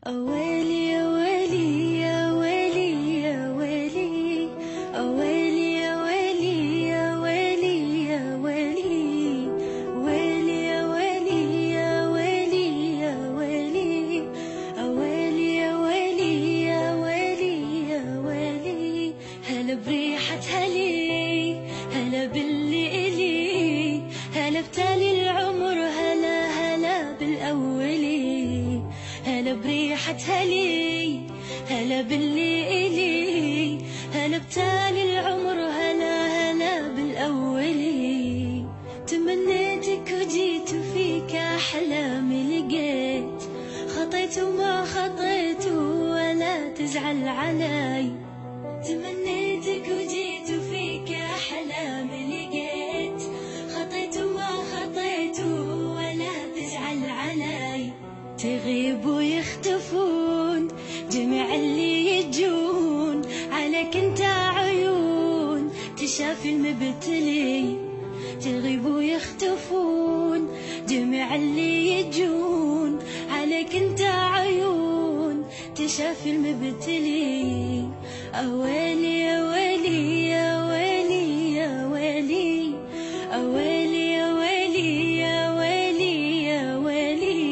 أويلي يا ويلي يا ويلي يا ويلي، أويلي يا ويلي يا ويلي يا ويلي، ويلي يا ويلي يا ويلي يا ويلي، أويلي يا ويلي يا ويلي يا ويلي. هلا بريحة هلي، هلا باللي إلي، هلا بتالي العمر، هلا هلا بالأولي. هلا بريحة هلي، هلا باللي إلي، هلا بتالي العمر، هلا هلا بالأولي. تمنيتك وجيت وفيك أحلامي لقيت، خطيت وما خطيت ولا تزعل علي. تمنيتك وجيت وفيك أحلامي لقيت، خطيت وما خطيت ولا تزعل علي. تغيب ويختفون جميع اللي يجون، عليك انت عيون تشافي المبتلي. تغيب ويختفون جميع اللي يجون، عليك انت عيون تشافي المبتلي. أويلي يا ويلي يا ويلي يا ويلي، أويلي يا ويلي يا ويلي يا ويلي،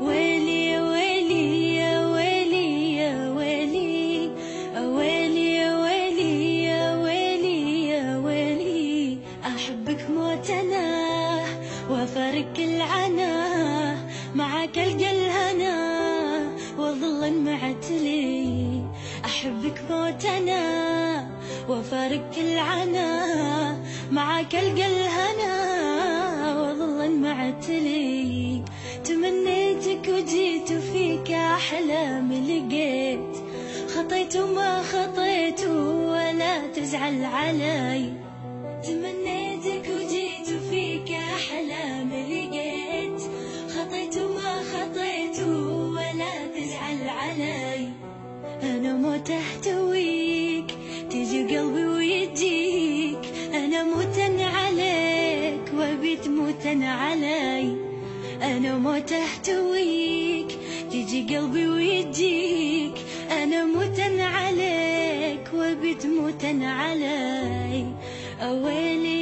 ويلي يا ويلي يا ويلي يا ويلي، أويلي يا ويلي يا ويلي يا ويلي. أحبك موت أنا وأفارق العنا، معك ألقى الهنا وأظل معتلي. أحبك موت أنا وأفارق العنا، معك ألقى الهنا وأظل معتلي. تمنيتك وجيت وفيك أحلامي لقيت، خطيت وما خطيت ولا تزعل علي. تمنيتك وجيت وفيك أحلامي لقيت، خطيت وما خطيت ولا تزعل علي. أنا موت أحتويك تجي قلبي ويجيك، أنا موتن عليك وبيت موتن علي. أنا موت أحتويك تجي قلبي ويجيك، أنا موتن عليك وبيت موتن علي. أويلي